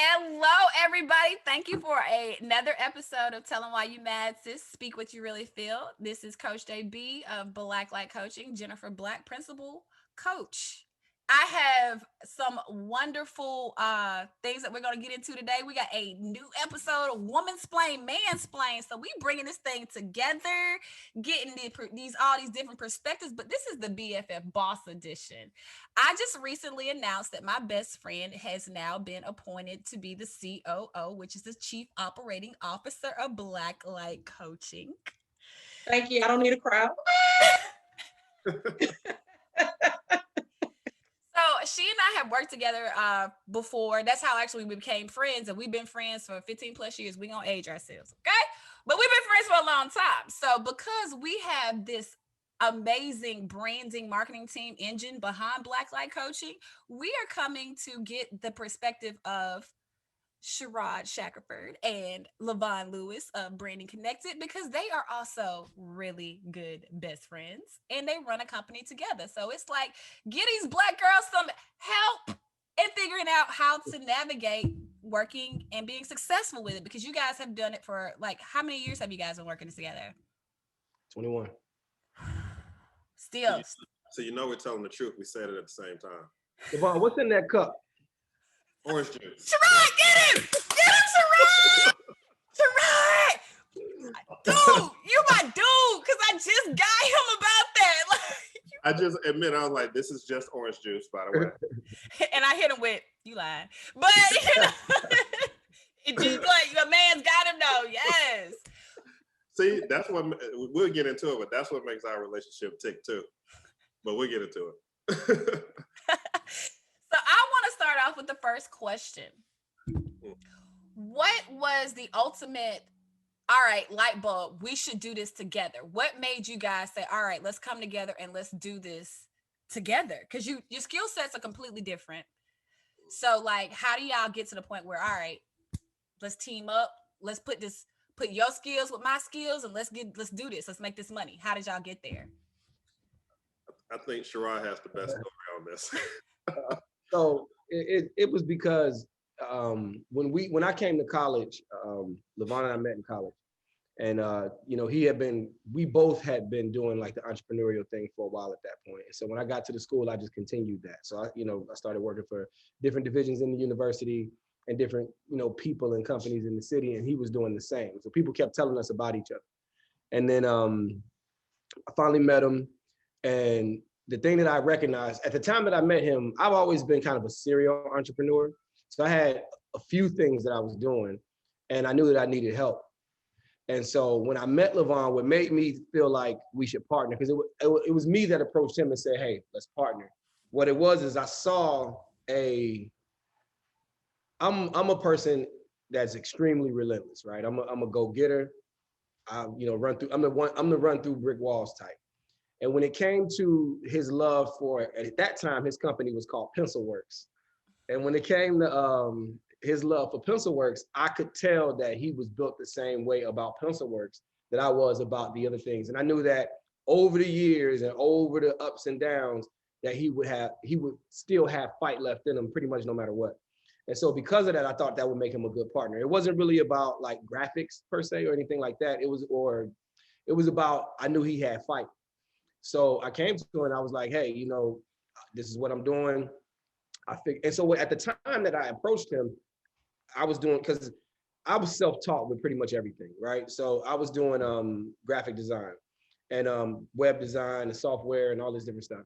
Hello, everybody. Thank you for another episode of Tell 'em Why You Mad, Sis. Speak what you really feel. This is Coach JB of Blacklight Coaching, Jennifer Black, Principal Coach. I have some wonderful things that we're going to get into today. We got a new episode of Womansplain, Mansplain. So we bringing this thing together, getting all these different perspectives. But this is the BFF Boss Edition. I just recently announced that my best friend has now been appointed to be the COO, which is the Chief Operating Officer of Blacklight Coaching. Thank you. I don't need a crowd. So she and I have worked together before. That's how actually we became friends, and we've been friends for 15 plus years. We're gonna age ourselves, okay? But we've been friends for a long time. So because we have this amazing branding marketing team engine behind Blacklight Coaching, we are coming to get the perspective of Sherrod Shackelford and Lavon Lewis of Branding Connected, because they are also really good best friends and they run a company together. So it's like, get these Black girls some help in figuring out how to navigate working and being successful with it, because you guys have done it for like, how many years have you guys been working together? 21. Still. So you know we're telling the truth. We said it at the same time. Lavon, what's in that cup? Orange juice. Sherrod, get him! Get him, Sherrod! Sherrod! Dude, you my dude, because I just got him about that. I just admit, I was like, this is just orange juice, by the way. And I hit him with, you lying. But, you know, it just like, the man's got him though, yes. See, that's what, we'll get into it, but that's what makes our relationship tick too. But we'll get into it. So I want to start off with the first question. What was the ultimate, all right, light bulb, we should do this together? What made you guys say, all right, let's come together and let's do this together? Because your skill sets are completely different. So like, how do y'all get to the point where, all right, let's team up, let's put your skills with my skills, and let's do this, let's make this money? How did y'all get there? I think Sherrod has the best story on this. So it was because when I came to college, Lavon and I met in college, and we both had been doing like the entrepreneurial thing for a while at that point. And so when I got to the school, I just continued that. So I started working for different divisions in the university and different people and companies in the city, and he was doing the same. So people kept telling us about each other, and then I finally met him. And the thing that I recognized at the time that I met him, I've always been kind of a serial entrepreneur. So I had a few things that I was doing, and I knew that I needed help. And so when I met Lavon, what made me feel like we should partner, because it was me that approached him and said, hey, let's partner. What it was is I saw I'm a person that's extremely relentless, right? I'm a go-getter. I'm the run through brick walls type. And when it came to his love for, at that time, his company was called Pencil Works. And when it came to his love for Pencil Works, I could tell that he was built the same way about Pencil Works that I was about the other things. And I knew that over the years and over the ups and downs, that he would still have fight left in him pretty much no matter what. And so because of that, I thought that would make him a good partner. It wasn't really about like graphics per se or anything like that. It was about, I knew he had fight. So I came to him and I was like, hey, this is what I'm doing. And so at the time that I approached him, I was doing, because I was self-taught with pretty much everything, right? So I was doing graphic design and web design and software and all this different stuff.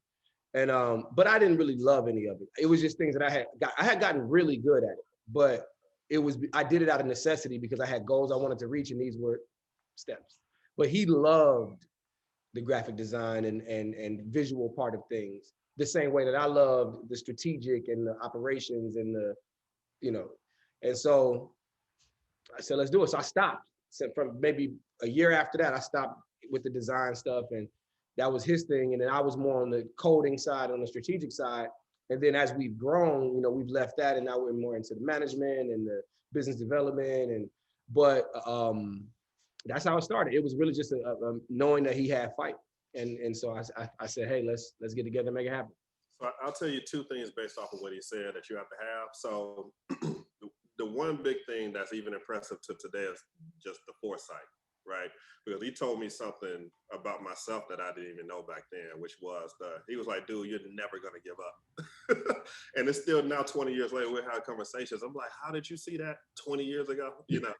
And but I didn't really love any of it. It was just things that I had gotten really good at it, but I did it out of necessity because I had goals I wanted to reach, and these were steps. But he loved the graphic design and visual part of things the same way that I loved the strategic and the operations and and so I said, let's do it. So I stopped. So from maybe a year after that, I stopped with the design stuff, and that was his thing. And then I was more on the coding side, on the strategic side. And then as we've grown, we've left that, and now we're more into the management and the business development. But that's how it started. It was really just knowing that he had fight. And so I said, hey, let's get together and make it happen. So I'll tell you two things based off of what he said that you have to have. So the the one big thing that's even impressive to today is just the foresight, right? Because he told me something about myself that I didn't even know back then, which was he was like, dude, you're never gonna give up. And it's still now 20 years later, we're having conversations. I'm like, how did you see that 20 years ago? You know,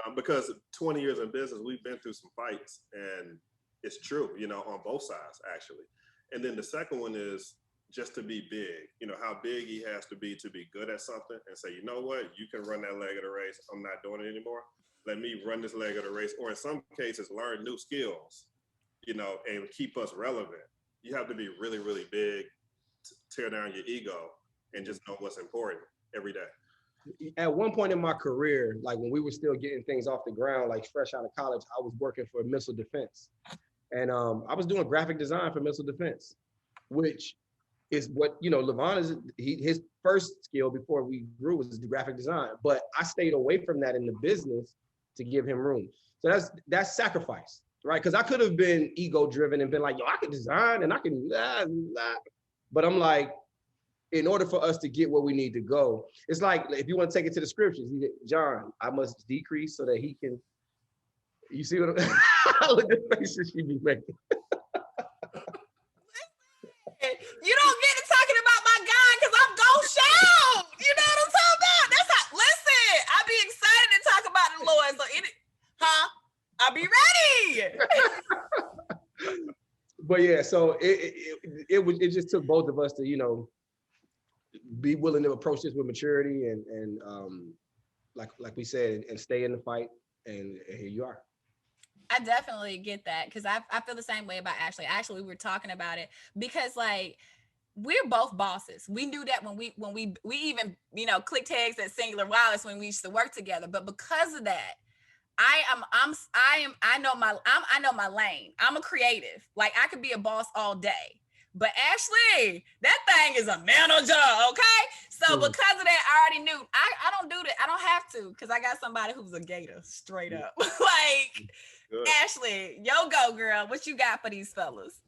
and because 20 years in business, we've been through some fights, and it's true, you know, on both sides actually. And then the second one is just to be big, you know, how big he has to be good at something and say, you know what, you can run that leg of the race. I'm not doing it anymore. Let me run this leg of the race, or in some cases, learn new skills, you know, and keep us relevant. You have to be really, really big, tear down your ego, and just know what's important every day. At one point in my career, like when we were still getting things off the ground, like fresh out of college, I was working for missile defense. And I was doing graphic design for missile defense, which is what, you know, Lavon is, his first skill before we grew was graphic design. But I stayed away from that in the business to give him room. So that's sacrifice, right? Because I could have been ego driven and been like, yo, I can design and I can do that. But I'm like, in order for us to get where we need to go, it's like, if you want to take it to the scriptures, John, I must decrease so that he can, you see what I'm, look at the faces she be making. You don't get to talking about my guy because I'm gonna shout. You know what I'm talking about? That's how, listen, I be excited to talk about the Lord. So I'll be ready. But yeah, so it just took both of us to, you know, be willing to approach this with maturity and like we said, and stay in the fight. And here you are. I definitely get that because I feel the same way about Ashley. Actually, we were talking about it because like we're both bosses. We knew that when we even, you know, clicked heads at Singular Wireless when we used to work together. But because of that, I know my lane. I'm a creative. Like I could be a boss all day. But Ashley, that thing is a manager, okay? So because of that, I already knew I don't do that. I don't have to because I got somebody who's a gator straight up. Like Good. Ashley, yo go girl. What you got for these fellas?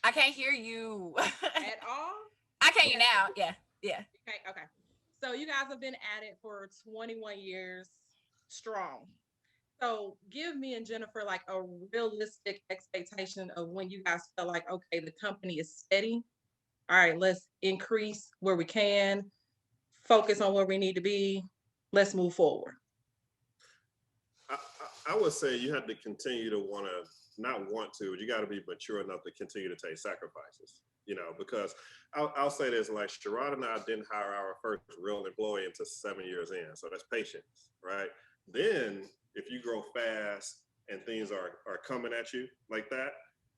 I can't hear you. At all? I can't hear now. Yeah. Okay. So you guys have been at it for 21 years strong. So give me and Jennifer like a realistic expectation of when you guys feel like, okay, the company is steady. All right, let's increase where we can, focus on where we need to be. Let's move forward. I would say you have to continue to not want to, but you got to be mature enough to continue to take sacrifices, you know, because I'll say this, like Sherrod and I didn't hire our first real employee until 7 years in. So that's patience, right? Then if you grow fast and things are coming at you like that,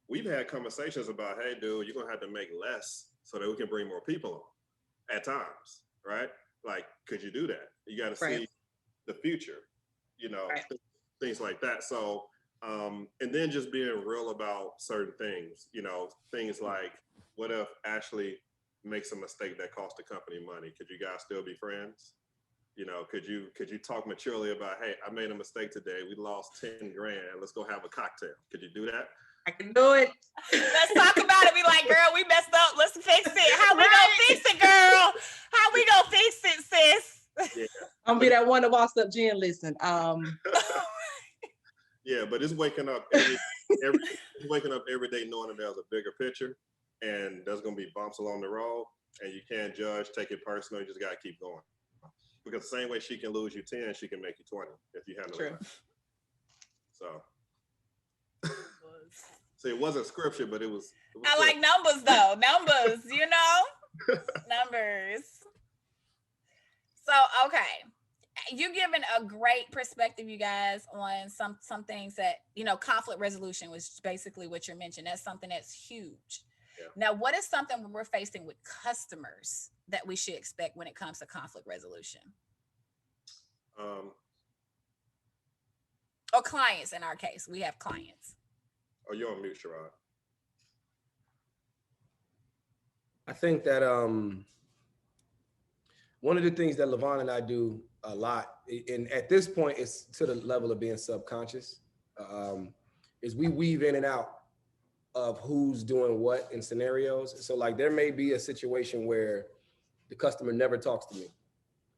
we've had conversations about, hey, dude, you're going to have to make less so that we can bring more people on at times, right? Like, could you do that? You got to see the future, you know, things like that. So, and then just being real about certain things, you know, things like, what if Ashley makes a mistake that costs the company money? Could you guys still be friends? You know, could you talk maturely about, hey, I made a mistake today. We lost 10 grand. Let's go have a cocktail. Could you do that? I can do it. Let's talk about it. Be like, girl, we messed up. Let's fix it. How we gonna fix it, girl? How we gonna fix it, sis? Yeah. I'm gonna be that one to boss up Jen. Listen, yeah, but it's waking up waking up every day knowing that there's a bigger picture and there's gonna be bumps along the road and you can't judge, take it personal. You just gotta keep going. Because the same way she can lose you 10, she can make you 20 if you handle it right. So. So it wasn't scripture, but it was I like numbers though. Numbers, you know? Numbers. So, okay. You're giving a great perspective, you guys, on some things that, you know, conflict resolution was basically what you're mentioning. That's something that's huge. Yeah. Now, what is something when we're facing with customers that we should expect when it comes to conflict resolution? Or clients in our case. We have clients. Oh, you're on mute, Sherrod. I think that one of the things that Lavon and I do a lot, and at this point it's to the level of being subconscious, is we weave in and out of who's doing what in scenarios. So like there may be a situation where The customer never talks to me.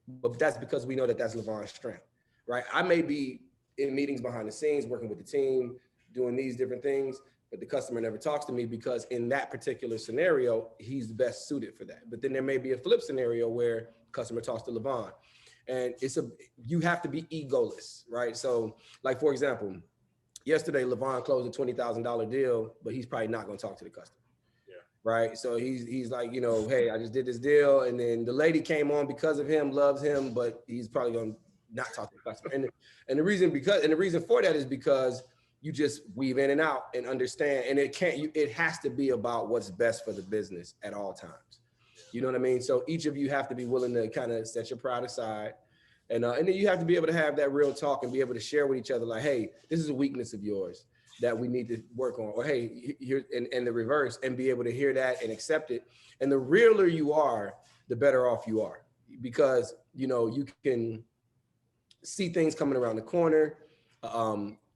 But that's because we know that that's Lavon's strength, right? I may be in meetings behind the scenes, working with the team, doing these different things, but the customer never talks to me because in that particular scenario, he's best suited for that. But then there may be a flip scenario where the customer talks to Lavon. And you have to be egoless, right? So like, for example, yesterday, Lavon closed a $20,000 deal, but he's probably not going to talk to the customer. Right. So he's like, hey, I just did this deal. And then the lady came on because of him, loves him, but he's probably going to not talk to the customer. And the reason for that is because you just weave in and out and understand. And it has to be about what's best for the business at all times. You know what I mean? So each of you have to be willing to kind of set your pride aside. And then you have to be able to have that real talk and be able to share with each other like, hey, this is a weakness of yours that we need to work on, or hey, here, and the reverse, and be able to hear that and accept it. And the realer you are, the better off you are, because you can see things coming around the corner.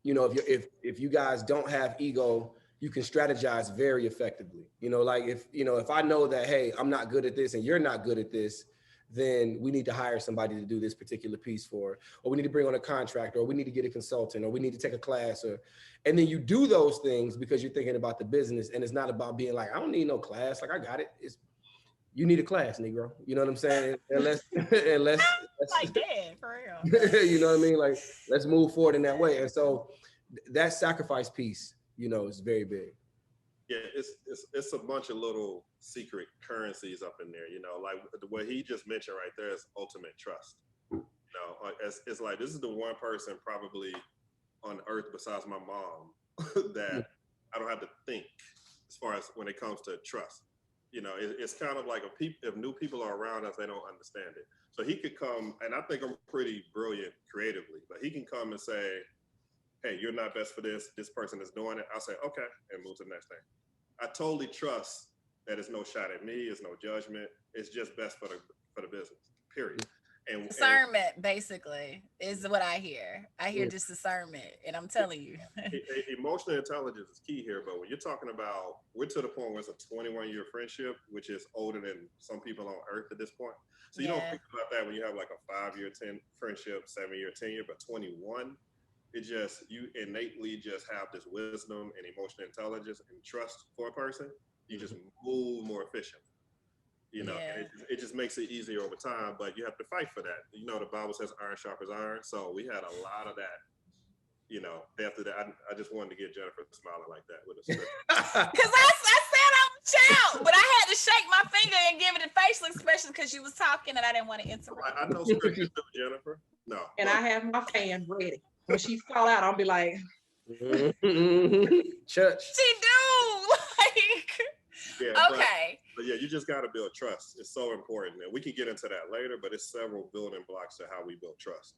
If you guys don't have ego, you can strategize very effectively. Like if I know that, hey, I'm not good at this and you're not good at this, then we need to hire somebody to do this particular piece or we need to bring on a contractor, or we need to get a consultant, or we need to take a class, and then you do those things because you're thinking about the business, and it's not about being like, I don't need no class, like I got it. You need a class, Negro. You know what I'm saying? And let's like that for real. You know what I mean? Like, let's move forward in that way. And so that sacrifice piece, is very big. Yeah, it's a bunch of little secret currencies up in there, like what he just mentioned right there is ultimate trust. It's like, this is the one person probably on earth besides my mom that I don't have to think as far as when it comes to trust. It's kind of like if new people are around us, they don't understand it. So he could come, and I think I'm pretty brilliant creatively, but he can come and say, hey, you're not best for this. This person is doing it. I'll say, okay, and move to the next thing. I totally trust that it's no shot at me. It's no judgment. It's just best for the business, period. And discernment, basically, is what I hear. I hear just discernment, and I'm telling you. Emotional intelligence is key here, but when you're talking about, we're to the point where it's a 21-year friendship, which is older than some people on earth at this point. So you don't think about that when you have like a 5-year friendship, 7-year tenure, but 21, you innately just have this wisdom and emotional intelligence and trust for a person. You just move more efficient. And it just makes it easier over time, but you have to fight for that. The Bible says iron sharpens iron. So we had a lot of that, after that. I just wanted to get Jennifer smiling like that with a script. Because I said I'm a child, but I had to shake my finger and give it a facial expression because she was talking and I didn't want to interrupt. I know scripture too, Jennifer. No. And I have my fan ready. When she fall out, I'll be like, church. She do. Okay. But yeah, you just got to build trust. It's so important. And we can get into that later, but it's several building blocks to how we build trust.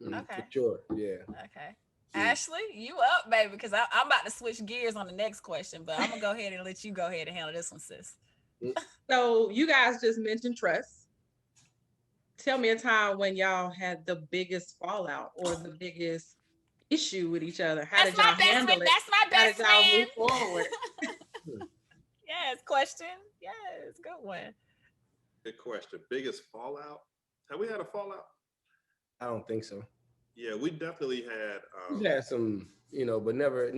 Okay. For sure. Yeah. Okay. Ashley, you up, baby, because I'm about to switch gears on the next question, but I'm going to go ahead and let you go ahead and handle this one, sis. So you guys just mentioned trust. Tell me a time when y'all had the biggest fallout or the biggest issue with each other. How did y'all handle it? That's my best friend. How did y'all move forward? Yes, question. Yes, good one. Good question. Biggest fallout? Have we had a fallout? I don't think so. Yeah, we definitely had. We had some, but never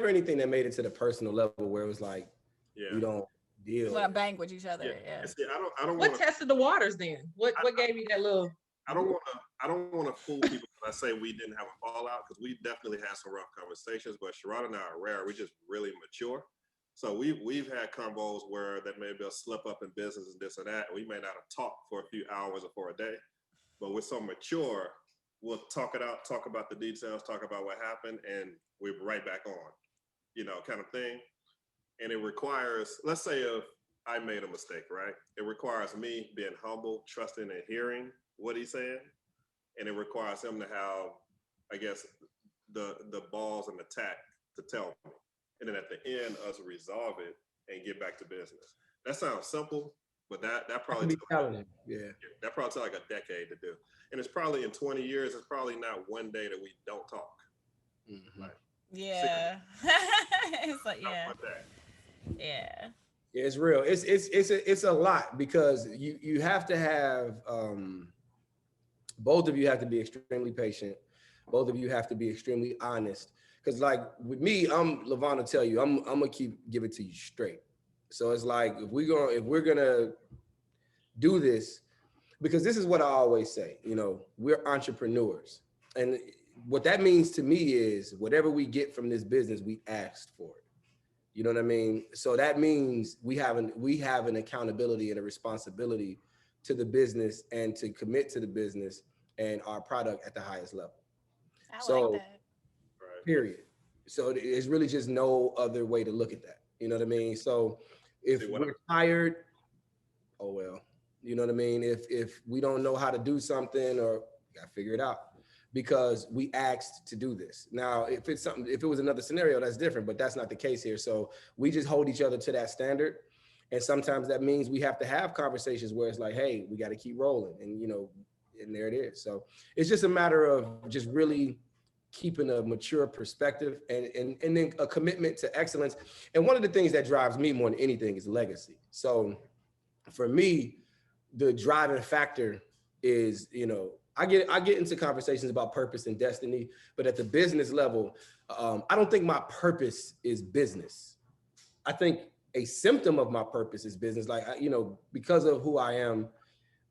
anything that made it to the personal level where it was like, we don't deal. You want to bang with each other? Yeah. See, I don't. What tested the waters then? What gave you that little? I don't want to fool people when I say we didn't have a fallout, because we definitely had some rough conversations. But Sherrod and I are rare. We're just really mature. So we've had combos where that may be a slip up in business and this or that. We may not have talked for a few hours or for a day, but we're so mature, we'll talk it out, talk about the details, talk about what happened, and we're right back on, kind of thing. And it requires, let's say if I made a mistake, right? It requires me being humble, trusting and hearing what he's saying. And it requires him to have, I guess, the balls and the tact to tell me. And then at the end, us resolve it and get back to business. That sounds simple, but that probably took that probably took like a decade to do. And it's probably in 20 years, it's probably not one day that we don't talk. Mm-hmm. Like, yeah. It's like, yeah. Yeah, it's real. It's a lot because you have to have both of you have to be extremely patient. Both of you have to be extremely honest. Because like with me, I'm Lavon to tell you, I'm gonna give it to you straight. So it's like if we're gonna do this, because this is what I always say, you know, we're entrepreneurs. And what that means to me is whatever we get from this business, we asked for it. You know what I mean? So that means we have an accountability and a responsibility to the business and to commit to the business and our product at the highest level. I like So that. Right. period. So it's really just no other way to look at that. You know what I mean? So if we're tired, oh well. You know what I mean? If we don't know how to do something, or gotta figure it out, because we asked to do this. Now, if it was another scenario, that's different, but that's not the case here. So we just hold each other to that standard. And sometimes that means we have to have conversations where it's like, hey, we got to keep rolling. And, you know, and there it is. So it's just a matter of just really keeping a mature perspective and then a commitment to excellence. And one of the things that drives me more than anything is legacy. So for me, the driving factor is, you know, I get into conversations about purpose and destiny, but at the business level, I don't think my purpose is business. I think a symptom of my purpose is business. Like, you know, because of who I am,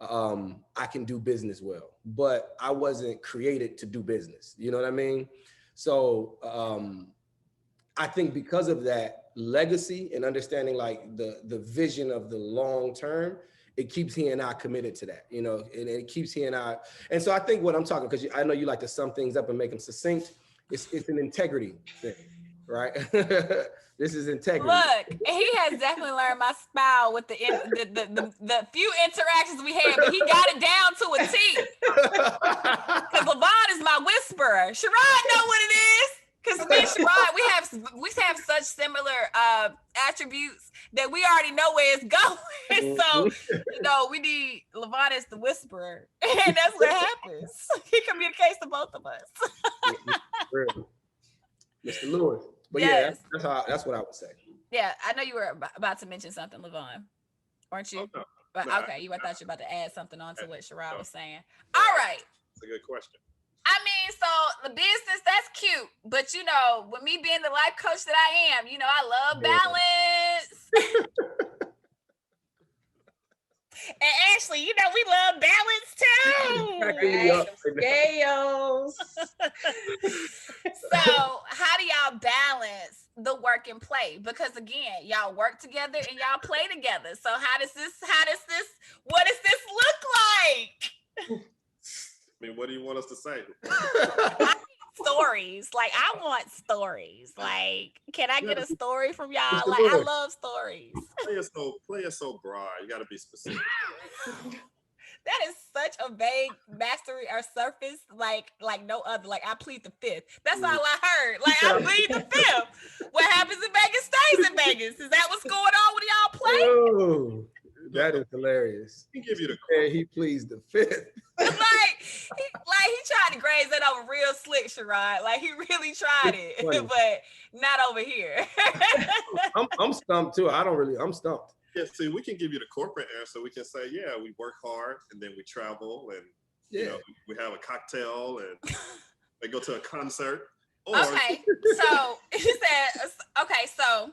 I can do business well, but I wasn't created to do business. You know what I mean? So I think because of that legacy and understanding like the vision of the long term, it keeps he and I committed to that, you know, and it keeps he and I. And so I think what I'm talking, because I know you like to sum things up and make them succinct. It's an integrity thing, right? This is integrity. Look, he has definitely learned my style with the few interactions we had, but he got it down to a T. Because Lavon is my whisperer. Sherrod know what it is. Because me and Sherrod, we have such similar attributes that we already know where it's going. So, you know, we need Lavon as the whisperer. And that's what happens. He communicates to both of us. Mr. Lewis. But yes. Yeah, that's what I would say. Yeah, I know you were about to mention something, Lavon, weren't you? Oh, no. But No, okay, I thought you were about to add something on to what Sherrod was saying. No. All right. It's a good question. I mean, so the business, that's cute. But, you know, with me being the life coach that I am, you know, I love balance. And Ashley, you know, we love balance too. Scales. So how do y'all balance the work and play? Because again, y'all work together and y'all play together. So what does this look like? I mean, what do you want us to say? Stories. Like, I want stories. Like, can I get a story from y'all? Like, I love stories. Play it so broad. You got to be specific. That is such a vague mastery or surface, like no other. Like, I plead the fifth. That's all I heard. Like, I plead the fifth. What happens in Vegas stays in Vegas. Is that what's going on when y'all play? Oh, that is hilarious. He give you the he pleads the fifth. he tried to graze that over real slick, Sherrod. Like, he really tried it, but not over here. I'm stumped too. I'm stumped. Yeah, see, we can give you the corporate answer. We can say, yeah, we work hard and then we travel and you know, we have a cocktail and they go to a concert. Okay, so he said, so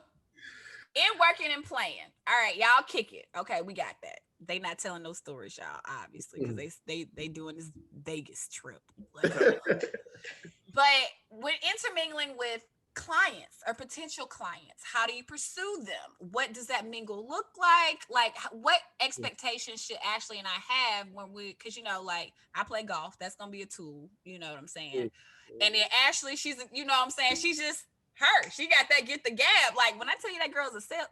in working and playing, all right, y'all kick it. Okay, we got that. They not telling no stories, y'all, obviously, because they doing this Vegas trip. But when intermingling with clients or potential clients, how do you pursue them? What does that mingle look like? Like, what expectations should Ashley and I have when because, you know, like, I play golf, that's gonna be a tool, you know what I'm saying? And then Ashley, she's, you know what I'm saying, she's just her, she got that get the gab. Like, when I tell you that girl's a sip,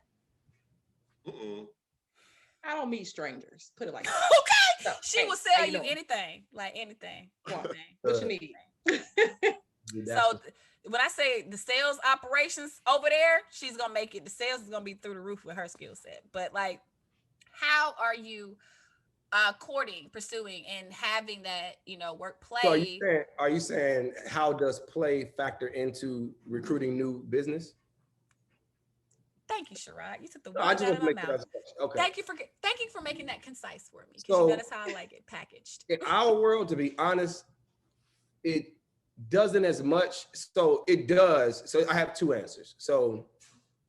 I don't meet strangers, put it like that. Okay, so, she will sell you anything, like anything. What you need. So when I say the sales operations over there, she's gonna make it. The sales is gonna be through the roof with her skill set. But like, how are you courting, pursuing, and having that, you know, work play? So are you saying how does play factor into recruiting new business? Thank you, Sherrod. You took the No, I words just out want of to my make mouth. that. Okay. Thank you for making that concise for me, because So, that's how I like it packaged. in our world, to be honest, it doesn't as much. So it does. So I have two answers. So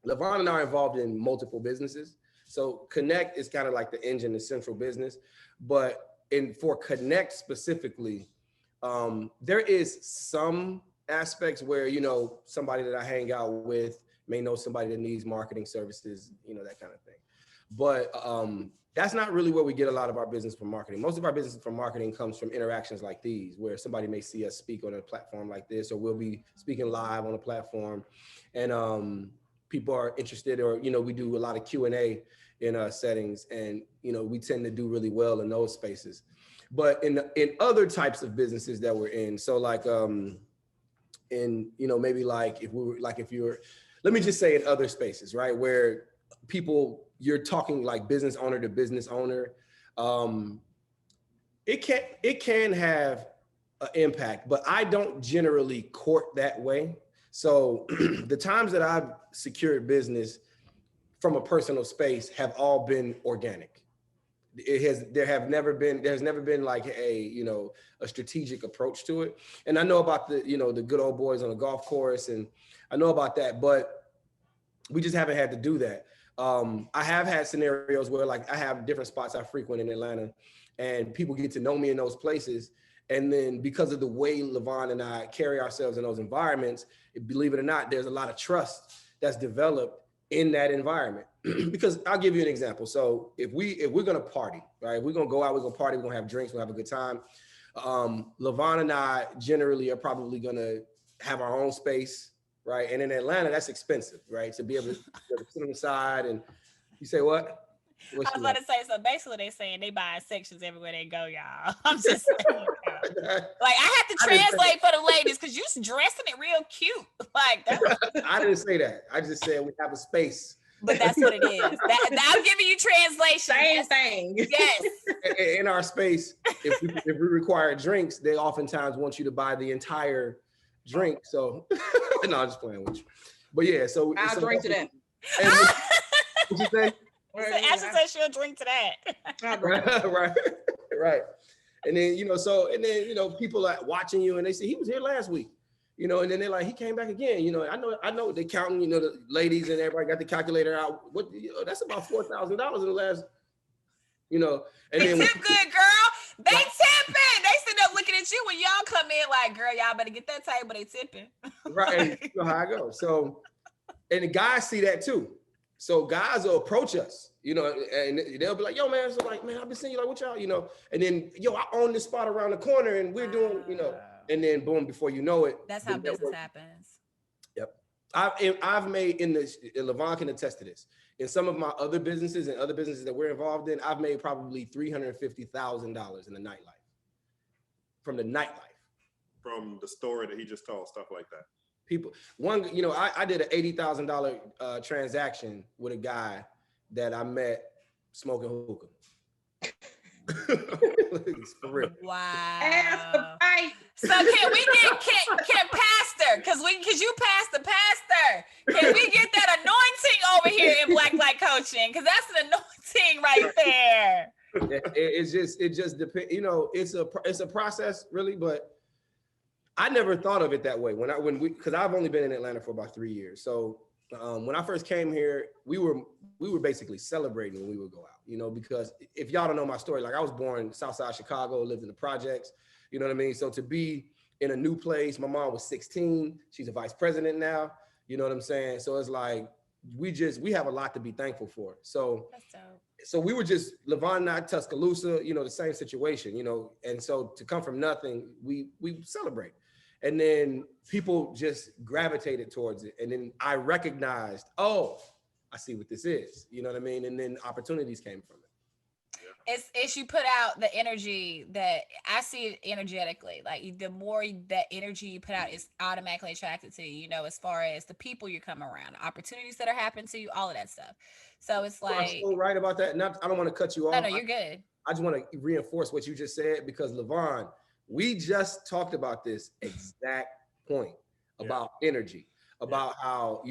Lavon and I are involved in multiple businesses. So Connect is kind of like the engine, the central business. But for Connect specifically, there is some aspects where, somebody that I hang out with may know somebody that needs marketing services, that kind of thing. But that's not really where we get a lot of our business from marketing. Most of our business from marketing comes from interactions like these, where somebody may see us speak on a platform like this, or we'll be speaking live on a platform, and people are interested, or we do a lot of Q&A in our settings, and we tend to do really well in those spaces. But in other types of businesses that we're in, so like maybe like if you're, let me just say, in other spaces, right, where you're talking like business owner to business owner, it can have an impact, but I don't generally court that way. So the times that I've secured business from a personal space have all been organic. There's never been like a strategic approach to it. And I know about the good old boys on the golf course, and I know about that, but we just haven't had to do that. I have had scenarios where like I have different spots I frequent in Atlanta, and people get to know me in those places. And then because of the way Lavon and I carry ourselves in those environments, believe it or not, there's a lot of trust that's developed in that environment. Because I'll give you an example. So if we're gonna party, right? We're gonna go out, we're gonna party, we're gonna have drinks, we'll have a good time. Lavon and I generally are probably gonna have our own space, right? And in Atlanta, that's expensive, right? To be able to sit on the side. And you say what? I was about to say, so basically they're saying they buying sections everywhere they go, y'all. I'm just saying, like I have to translate for the ladies because you dressing it real cute. Like I didn't say that. I just said we have a space. But that's what it is. I'm giving you translation. Same thing. Yes. In our space, if we require drinks, they oftentimes want you to buy the entire drink. So no, I'm just playing with you. But yeah, so I'll drink to that. What'd you say? Ashley said she'll drink to that. Right. And then people are watching you, and they say he was here last week, and then they're like, he came back again. I know they counting, the ladies and everybody got the calculator out. What that's about $4,000 in the last, and they then tip good, girl. They tipping. They sitting up looking at you when y'all come in like, girl, y'all better get that table. They tipping. Right. You know how I go. So, and the guys see that too. So guys will approach us, and they'll be like, yo, man, so like, man, I've been seeing you, like, what y'all, and then, yo, I own this spot around the corner and we're doing, and then boom, before you know it. That's how business happens. Yep. I've made and Lavon can attest to this. In some of my other businesses and other businesses that we're involved in, I've made probably $350,000 in the nightlife. From the nightlife. From the story that he just told, stuff like that. People, I did an $80,000 transaction with a guy that I met smoking hookah. For real. Wow. So can we get can pastor, because you passed the pastor. Can we get that anointing over here in Blacklight Coaching? Because that's an anointing right there. It just depends. It's a process, really, but I never thought of it that way because I've only been in Atlanta for about 3 years. So when I first came here, we were basically celebrating when we would go out, because if y'all don't know my story, like I was born Southside Chicago, lived in the projects, you know what I mean? So to be in a new place, my mom was 16, she's a vice president now, you know what I'm saying? So it's like, we have a lot to be thankful for. So that's dope. So we were just Lavon and I, Tuscaloosa, the same situation, and so to come from nothing, we celebrate. And then people just gravitated towards it. And then I recognized, oh, I see what this is. You know what I mean? And then opportunities came from it. It's you put out the energy that I see it energetically. Like the more that energy you put out is automatically attracted to you, as far as the people you come around, opportunities that are happening to you, all of that stuff. So it's like, I'm so right about that. I don't want to cut you off. No, you're good. I just want to reinforce what you just said, because Lavon, we just talked about this exact point about energy, about how,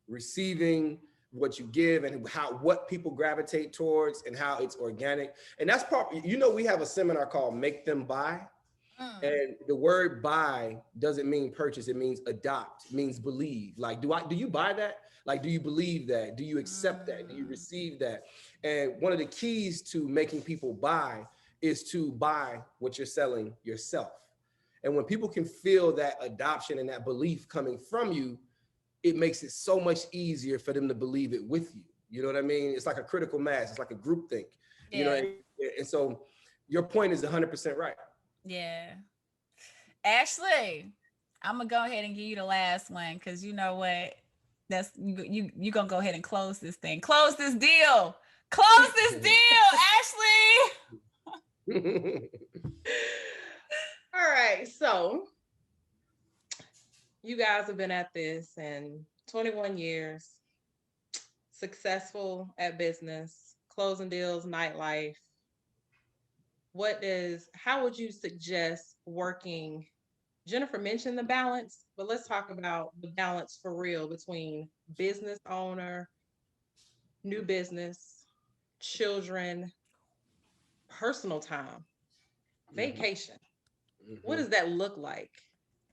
receiving what you give and what people gravitate towards and how it's organic. And that's part, we have a seminar called Make Them Buy. And the word buy doesn't mean purchase, it means adopt, it means believe. Like, do you buy that? Like, do you believe that? Do you accept that? Do you receive that? And one of the keys to making people buy is to buy what you're selling yourself. And when people can feel that adoption and that belief coming from you, it makes it so much easier for them to believe it with you. You know what I mean? It's like a critical mass. It's like a group think, you know? And so your point is 100% right. Yeah. Ashley, I'm gonna go ahead and give you the last one, because you know what? That's you gonna go ahead and close this thing. Close this deal. Close this deal, Ashley. All right. So you guys have been at this in 21 years, successful at business, closing deals, nightlife. How would you suggest working? Jennifer mentioned the balance, but let's talk about the balance for real between business owner, new business, children, personal time, vacation. What does that look like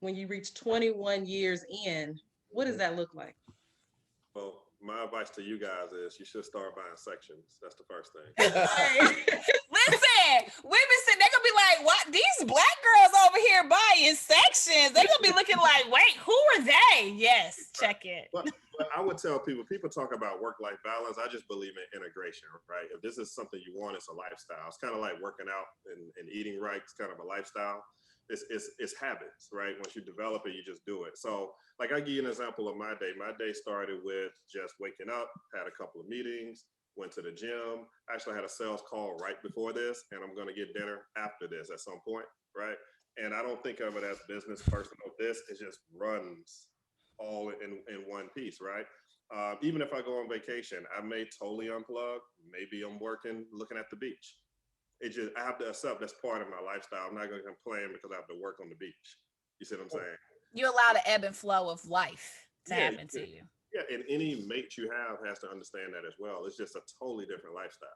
when you reach 21 years in? What does that look like? Well, my advice to you guys is you should start buying sections. That's the first thing. Listen, we've been sitting, they're gonna be like, what? These black girls over here buying sections. They're gonna be looking like, wait, who are they? Yes, check it. But I would tell people talk about work-life balance. I just believe in integration, right? If this is something you want, it's a lifestyle. It's kind of like working out and eating right. It's kind of a lifestyle. It's habits, right? Once you develop it, you just do it. So like, I give you an example of my day. My day started with just waking up, had a couple of meetings, went to the gym. Actually, I had a sales call right before this, and I'm going to get dinner after this at some point, right? And I don't think of it as business, personal. This, it just runs all in one piece, right? Even if I go on vacation, I may totally unplug. Maybe I'm working, looking at the beach. I have to accept that's part of my lifestyle. I'm not going to complain because I have to work on the beach. You see what I'm saying? You allow the ebb and flow of life to happen to you. Yeah, and any mate you have has to understand that as well. It's just a totally different lifestyle,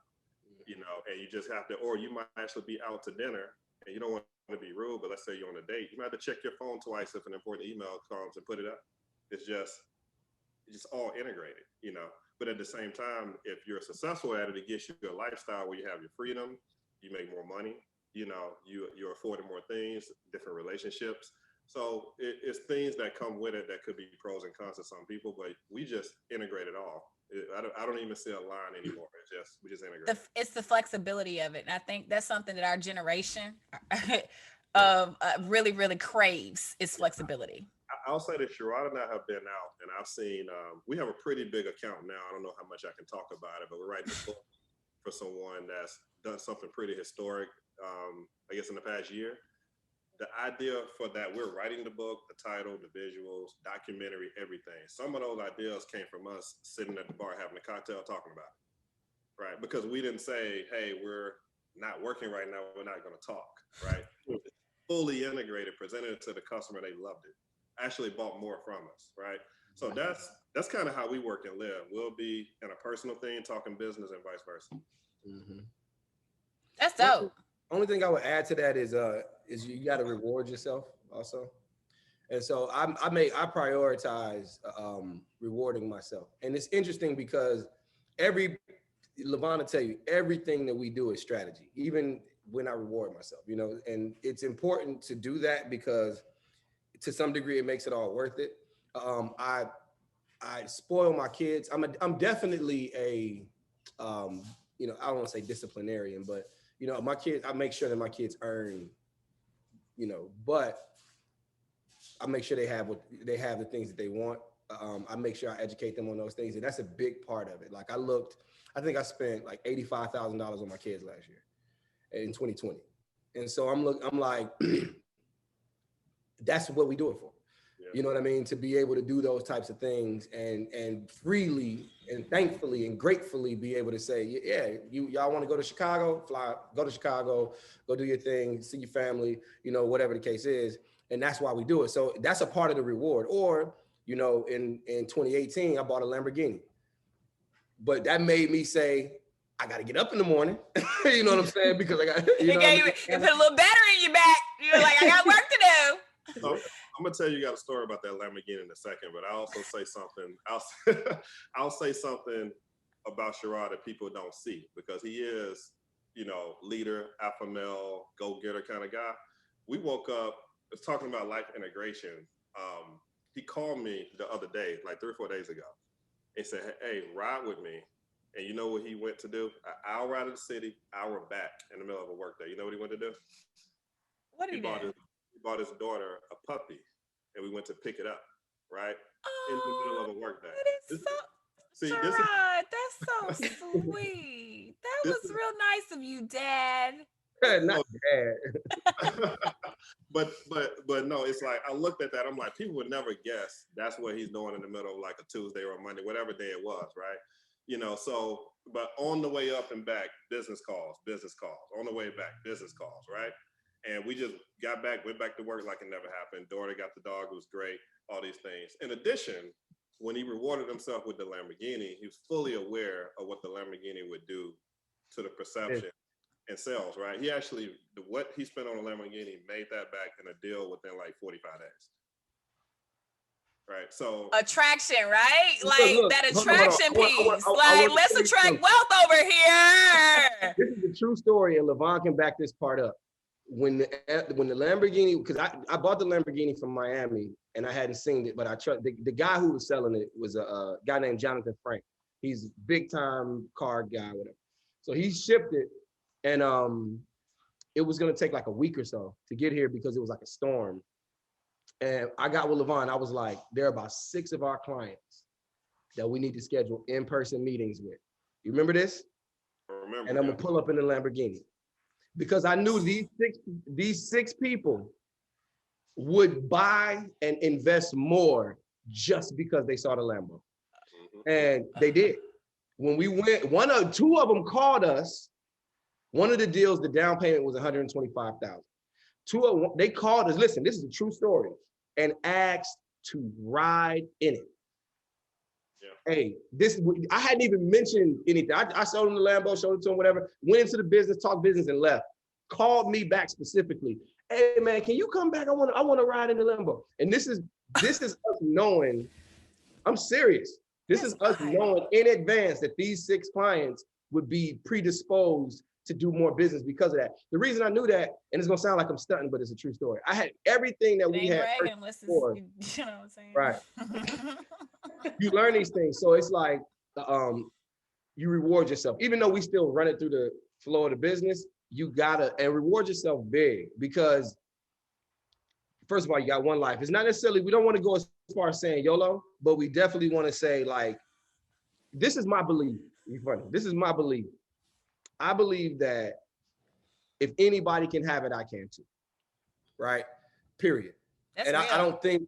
and you just have to, or you might actually be out to dinner and you don't want to be rude, but let's say you're on a date, you might have to check your phone twice if an important email comes and put it up. It's just all integrated, But at the same time, if you're successful at it, it gets you a lifestyle where you have your freedom, you make more money, you're afforded more things, different relationships. So it's things that come with it that could be pros and cons to some people, but we just integrate it all. I don't even see a line anymore. We just integrate. It's the flexibility of it. And I think that's something that our generation really, really craves, is flexibility. I'll say that Sherrod and I have been out, and I've seen, we have a pretty big account now. I don't know how much I can talk about it, but we're writing a book for someone that's done something pretty historic, I guess in the past year. The idea for that, we're writing the book, the title, the visuals, documentary, everything. Some of those ideas came from us sitting at the bar having a cocktail talking about it, right? Because we didn't say, hey, we're not working right now, we're not gonna talk, right? Fully integrated, presented it to the customer, they loved it. Actually bought more from us, right? So that's kind of how we work and live. We'll be in a personal thing, talking business, and vice versa. Mm-hmm. That's dope. Only thing I would add to that is you got to reward yourself also. And so I prioritize rewarding myself. And it's interesting because Lavon will tell you, everything that we do is strategy, even when I reward myself, and it's important to do that because to some degree it makes it all worth it. I spoil my kids. I'm definitely I don't want to say disciplinarian, but my kids, I make sure that my kids earn, but I make sure they have the things that they want. I make sure I educate them on those things. And that's a big part of it. Like I think I spent like $85,000 on my kids last year in 2020. And so I'm like, that's what we do it for. Yeah. You know what I mean? To be able to do those types of things and freely and thankfully and gratefully be able to say, yeah, y'all want to go to Chicago, go to Chicago, go do your thing, see your family, whatever the case is. And that's why we do it. So that's a part of the reward. Or, in 2018, I bought a Lamborghini. but that made me say, I got to get up in the morning. You know what I'm saying? Because I got, you know, it put a little battery in your back. You're like, I got work to do. So I'm gonna tell you got a story about that Lamborghini in a second, but I also say something. I'll say something about Sherrod that people don't see, because he is, you know, leader, alpha male, go-getter kind of guy. We woke up, was talking about life integration. He called me the other day, like 3 or 4 days ago, and said, hey, ride with me. And you know what he went to do? An hour out of the city, hour back in the middle of a work day. You know what he went to do? What did he do? He bought his daughter a puppy, and we went to pick it up, right? Oh, in the middle of a work day. Sherrod, that's so sweet. That was real nice of you, Dad. Not bad. but no, it's like I looked at that. I'm like, people would never guess that's what he's doing in the middle of like a Tuesday or a Monday, whatever day it was, right? You know, so but on the way up and back, business calls. On the way back, business calls, right? And we just got back, went back to work like it never happened. Daughter got the dog, it was great, all these things. In addition, when he rewarded himself with the Lamborghini, he was fully aware of what the Lamborghini would do to the perception and sales, right? He actually, what he spent on a Lamborghini made that back in a deal within like 45 days. Right, so attraction, right? Like look, that attraction piece. I Let's attract wealth over here. This is a true story, and Lavon can back this part up. When the Lamborghini, because I bought the Lamborghini from Miami and I hadn't seen it, but I trust the guy who was selling it was a guy named Jonathan Frank. He's a big time car guy, whatever. So he shipped it, and it was gonna take like a week or so to get here because it was like a storm. And I got with Lavon. I was like, there are about 6 of our clients that we need to schedule in-person meetings with. You remember this? I remember. And I'm gonna pull up in the Lamborghini because I knew these six people would buy and invest more just because they saw the Lambo. And they did. When we went, two of them called us. One of the deals, the down payment was $125,000. They called us, listen, this is a true story, and asked to ride in it. Yeah. Hey, I hadn't even mentioned anything. I showed them the Lambo, showed it to them, whatever, went into the business, talked business, and left. Called me back specifically. Hey man, can you come back? I want to ride in the Lambo. And this is us knowing, I'm serious. This is us knowing in advance that these 6 clients would be predisposed to do more business because of that. The reason I knew that, and it's gonna sound like I'm stunting, but it's a true story. I had everything that we had before. You know what I'm saying? Right. You learn these things. So it's like you reward yourself. Even though we still run it through the flow of the business, you gotta and reward yourself big, because first of all, you got one life. It's not necessarily, we don't want to go as far as saying YOLO, but we definitely want to say, like, this is my belief. You're funny. This is my belief. I believe that if anybody can have it, I can too. Right? Period. That's and I don't think,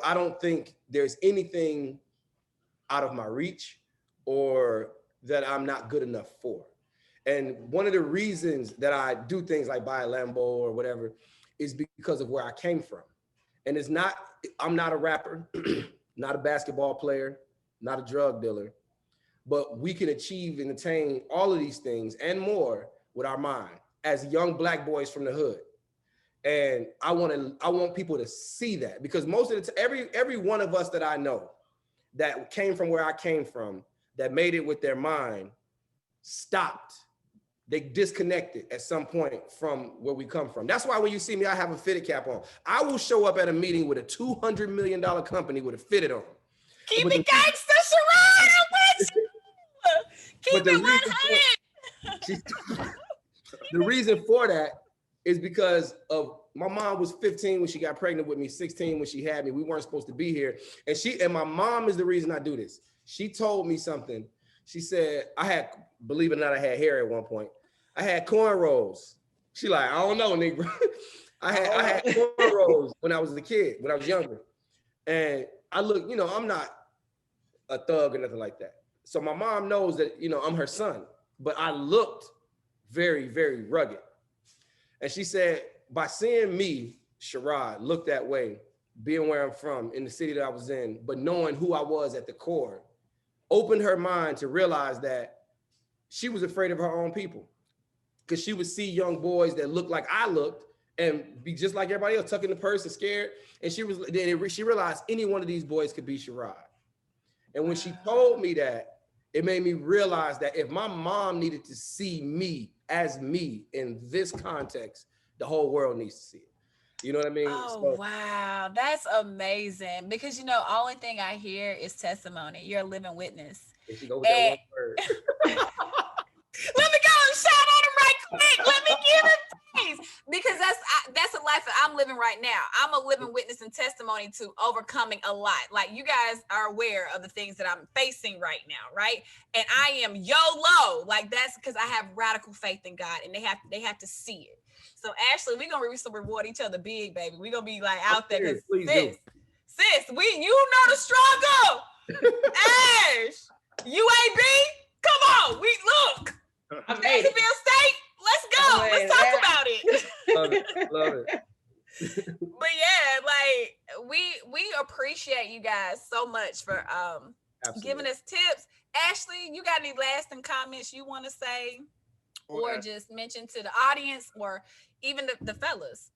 I don't think there's anything out of my reach or that I'm not good enough for. And one of the reasons that I do things like buy a Lambo or whatever is because of where I came from. And I'm not a rapper, not a basketball player, not a drug dealer, but we can achieve and attain all of these things and more with our mind as young Black boys from the hood. And I want people to see that, because most of the time, every one of us that I know that came from where I came from, that made it with their mind, stopped. They disconnected at some point from where we come from. That's why when you see me, I have a fitted cap on. I will show up at a meeting with a $200 million company with a fitted on. Keep it gangster, Sherrod. I'm with you. Keep it 100. The reason for that is because of my mom was 15 when she got pregnant with me, 16 when she had me. We weren't supposed to be here. And my mom is the reason I do this. She told me something. She said, believe it or not, I had hair at one point. I had cornrows. She like, I don't know, nigga. I had cornrows when I was a kid, when I was younger. And I look, I'm not a thug or nothing like that. So my mom knows that, I'm her son, but I looked very, very rugged. And she said, by seeing me, Sherrod, look that way, being where I'm from, in the city that I was in, but knowing who I was at the core, opened her mind to realize that she was afraid of her own people, because she would see young boys that looked like I looked and be just like everybody else, tucking the purse and scared. And she realized any one of these boys could be Sherrod. And when she told me that, it made me realize that if my mom needed to see me as me in this context, the whole world needs to see it. You know what I mean? Oh, wow. That's amazing. Because, you know, only thing I hear is testimony. You're a living witness. And she go with that one word. Let me go and shout on him right quick. Let me give him praise. Because that's a life that I'm living right now. I'm a living witness and testimony to overcoming a lot. Like, you guys are aware of the things that I'm facing right now, right? And I am YOLO. Like, that's because I have radical faith in God, and they have to see it. So Ashley, we're gonna reward each other big, baby. We're gonna be like out there, because sis, you know the struggle. Ash, UAB, come on, we look. Jacksonville State, let's go. Let's talk about it. Love it. But yeah, like we appreciate you guys so much for giving us tips. Ashley, you got any lasting comments you want to say, or just mention to the audience, or even the fellas?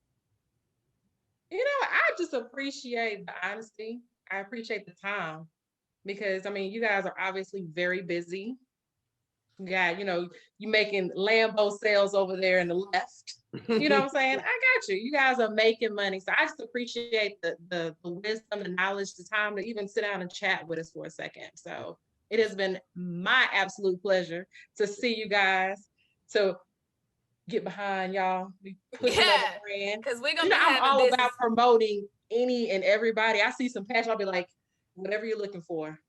You know, I just appreciate the honesty. I appreciate the time, because I mean, you guys are obviously very busy. Yeah, you know, you making Lambo sales over there in the left. You know what I'm saying? I got you. You guys are making money. So I just appreciate the wisdom, the knowledge, the time to even sit down and chat with us for a second. So it has been my absolute pleasure to see you guys, to get behind y'all. Because we're gonna I'm all about promoting any and everybody. I see some passion, I'll be like, whatever you're looking for.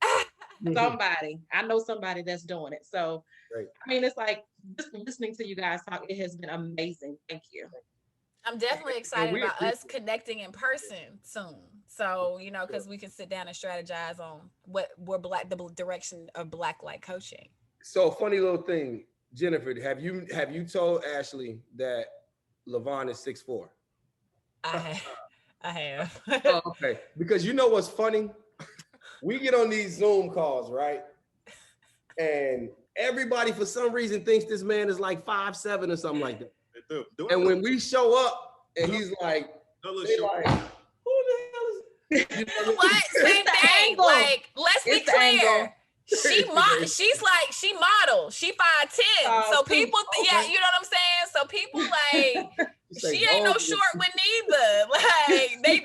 Somebody, I know somebody that's doing it. So great. I mean, it's like just listening to you guys talk, it has been amazing. Thank you. I'm definitely excited about us connecting in person soon. So, you know, because we can sit down and strategize on the direction of Blacklight Coaching. So, funny little thing, Jennifer, have you told Ashley that Lavon is 6'4"? I have. Oh, okay, because you know what's funny? We get on these Zoom calls, right? And everybody, for some reason, thinks this man is like 5'7" or something like that. They do. And when we show up, and he's like, who the hell is? You know what? Same thing. Like, let's be clear. She models. She 5'10". So people, yeah, you know what I'm saying. So people like, she ain't no short one neither. Like they.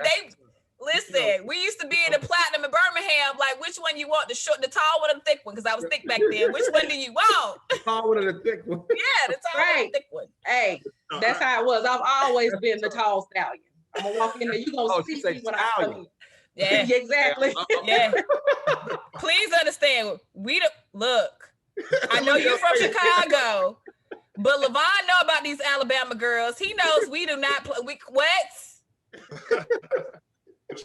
Listen, we used to be in the Platinum in Birmingham. Like, which one you want? The tall one or the thick one? Because I was thick back then. Which one do you want? The tall one or the thick one? Yeah, the tall one or the thick one. Hey, that's how it was. I've always been the tall stallion. I'm gonna walk in there. You gonna see me when I come in. Yeah, exactly. Yeah. Please understand. Look. I know you're from Chicago, but Lavon know about these Alabama girls. He knows we do not play. What?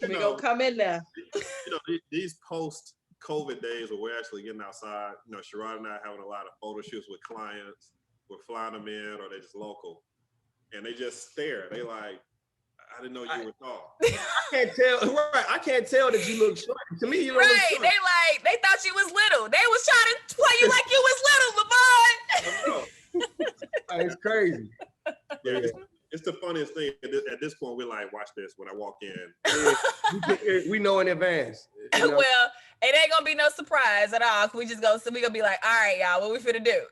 We gonna come in there. You know, these post-COVID days where we're actually getting outside, you know, Sherrod and I having a lot of photo shoots with clients. We're flying them in, or they're just local. And they just stare. They like, I didn't know you were tall. I can't tell. Right. I can't tell that you look short. To me, you don't look short. They thought you was little. They was trying to play you like you was little, Lavon. It's crazy. Yeah. It's the funniest thing. At this point, we're like, watch this when I walk in. Yeah, we know in advance. You know? Well, it ain't gonna be no surprise at all. We gonna be like, all right, y'all, what we finna do?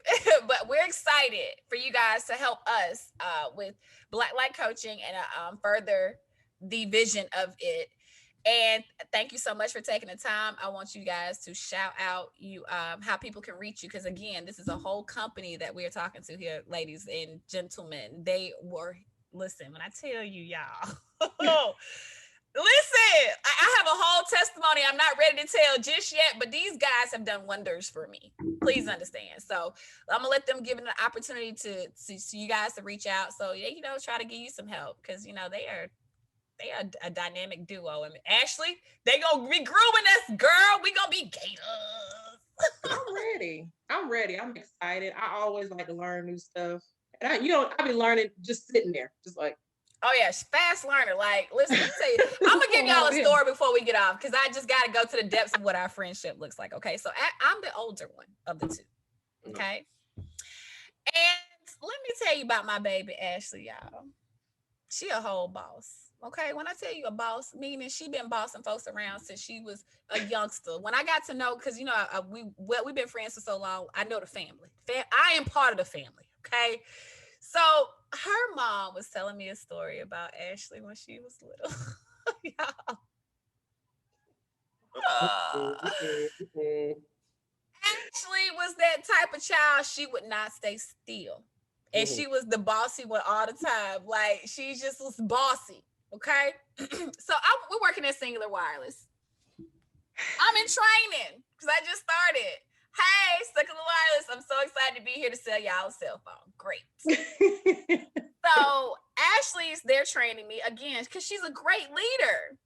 But we're excited for you guys to help us with Blacklight Coaching and further the vision of it. And thank you so much for taking the time. I want you guys to shout out how people can reach you, because again, this is a whole company that we are talking to here, ladies and gentlemen. Listen, when I tell you, y'all, listen, I have a whole testimony I'm not ready to tell just yet, but these guys have done wonders for me. Please understand. So I'm gonna let them give it an opportunity to you guys to reach out. So yeah, try to give you some help, because they are a dynamic duo. And Ashley, they gonna be grooming us, girl. We gonna be gators. I'm ready. I'm excited. I always like to learn new stuff. And I be learning just sitting there, just like, Oh yeah, fast learner. Like, listen, let me tell you, I'm gonna give y'all a story before we get off because I just got to go to the depths of what our friendship looks like. Okay, so I'm the older one of the two. Okay, and let me tell you about my baby Ashley, y'all. She a whole boss. Okay, when I tell you a boss, meaning she been bossing folks around since she was a youngster. When I got to know, because you know we've been friends for so long, I know the family. I am part of the family. Okay, so her mom was telling me a story about Ashley when she was little. Y'all. Ashley was that type of child, she would not stay still. And she was the bossy one all the time. Like, she just was bossy. Okay. So we're working at Singular Wireless. I'm in training because I just started. Hey, Singular Wireless, I'm so excited to be here to sell y'all a cell phone. Great. So Ashley's there training me again because she's a great leader.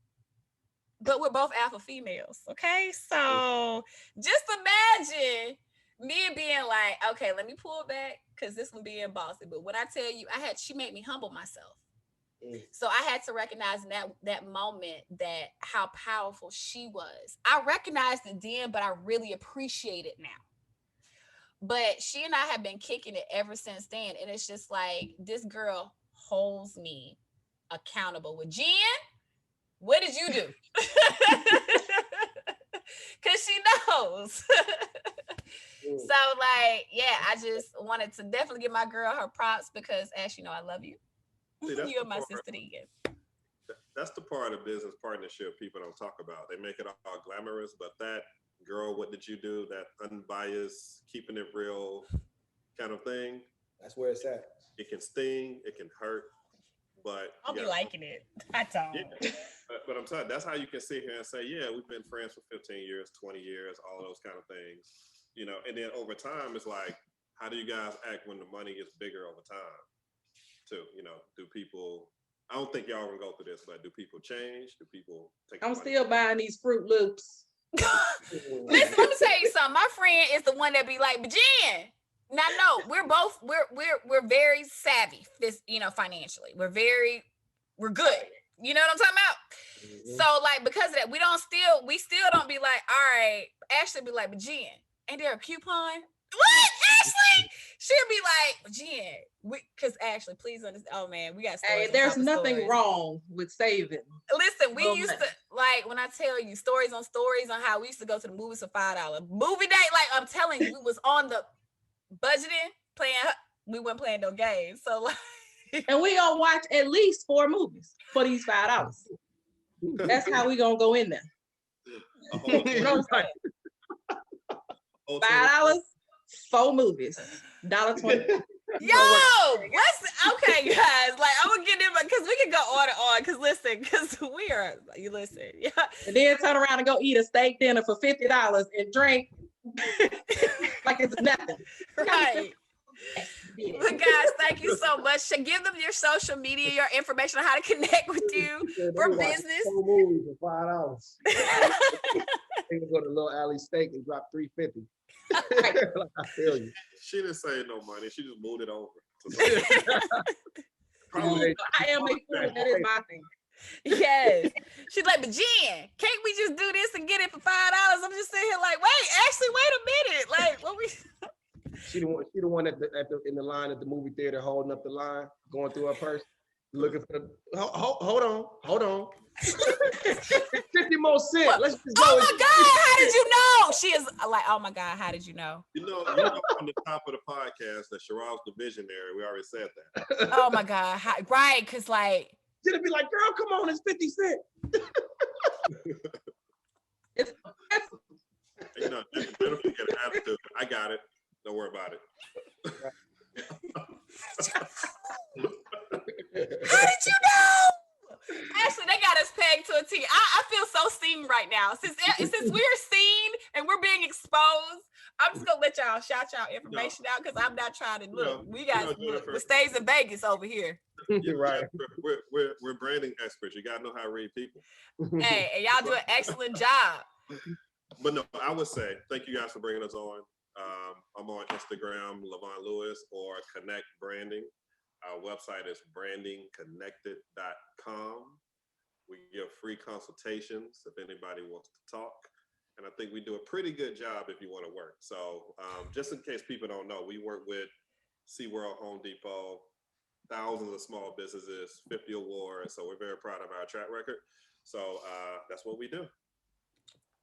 But we're both alpha females, okay? So just imagine me being like, okay, let me pull back because this one being bossy. But when I tell you, she made me humble myself. So I had to recognize in that moment that how powerful she was. I recognized it then, but I really appreciate it now. But she and I have been kicking it ever since then. And it's just like, this girl holds me accountable. With Jen, what did you do? Because she knows. So, like, yeah, I just wanted to definitely give my girl her props because, as you know, I love you. You're my sister again. That's the part of business partnership people don't talk about. They make it all glamorous, but that girl, what did you do? That unbiased, keeping it real kind of thing. That's where it's at. It can sting, it can hurt, but I'll be liking it. I don't. Yeah. But I'm telling you, that's how you can sit here and say, yeah, we've been friends for 15 years, 20 years, all those kind of things, you know. And then over time, it's like, how do you guys act when the money is bigger over time? Too, you know, do people? I don't think y'all gonna go through this, but do people change? Do people take? I'm still buying these Fruit Loops. Listen, let me tell you something. My friend is the one that be like, but Jen. Now, no, we're very savvy, financially. We're good. You know what I'm talking about? Mm-hmm. So, like, because of that, we still don't be like, all right. Ashley be like, but Jen, ain't there a coupon? What, Ashley? She'll be like, Jen, because Ashley, please understand. Oh man, we got stories. Hey, there's nothing wrong with saving. Listen, we used to, like, when I tell you stories on how we used to go to the movies for $5 movie date. Like, I'm telling you, we was on the budgeting, we weren't playing no games. So, like, and we gonna watch at least 4 movies for these $5. That's how we gonna go in there. You know what I'm saying? $5, 4 movies, $1.20. Yo, okay, guys. Like, I'm gonna get in because we can go on and on. Because listen, you listen, yeah. And then turn around and go eat a steak dinner for $50 and drink like it's nothing. Right. But guys, thank you so much. Give them your social media, your information on how to connect with you for business. 4 movies for $5. They can go to Little Alley Steak and drop $3.50. I feel you. She didn't save no money. She just moved it over. I am a fool. That is my thing. Yes. She's like, but Jen, can't we just do this and get it for $5? I'm just sitting here like, wait a minute. Like, what we She the one in the line at the movie theater holding up the line, going through her purse, looking for the hold on. 50 more cents. Let's just go. Oh my God, how did you know? She is like, oh my God, how did you know? You know on the top of the podcast that Sherrod's the visionary. We already said that. Oh my God, right? Because like, she'd be like, girl, come on, it's 50 cents. It's you know, Jennifer get an attitude. I got it. Don't worry about it. How did you know? Actually, they got us pegged to a T. I feel so seen right now. Since we're seen and we're being exposed, I'm just gonna let y'all shout y'all information out because I'm not trying to look. We got the stays in Vegas over here. You're right. We're branding experts. You gotta know how to read people. Hey, and y'all do an excellent job. But no, I would say thank you guys for bringing us on. I'm on Instagram, Lavon Lewis or Connect Branding. Our website is brandingconnected.com. We give free consultations if anybody wants to talk. And I think we do a pretty good job if you want to work. So just in case people don't know, we work with SeaWorld, Home Depot, thousands of small businesses, 50 awards. So we're very proud of our track record. So that's what we do.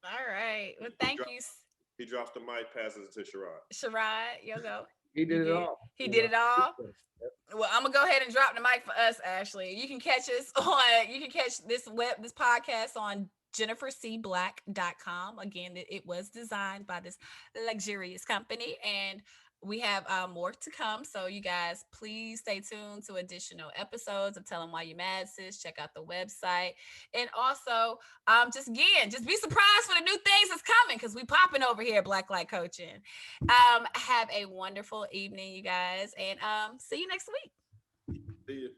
All right. Well, thank you. He drops the mic, passes it to Sherrod. Sherrod, you'll go. He did it all. He did it all. Well, I'm gonna go ahead and drop the mic for us, Ashley. You can catch us on, you can catch this podcast on jennifercblack.com. Again, it was designed by this luxurious company, and we have more to come. So you guys, please stay tuned to additional episodes of Tell Them Why You Mad Sis. Check out the website. And also, just be surprised for the new things that's coming, because we popping over here at Blacklight Coaching. Have a wonderful evening, you guys, and see you next week. See you.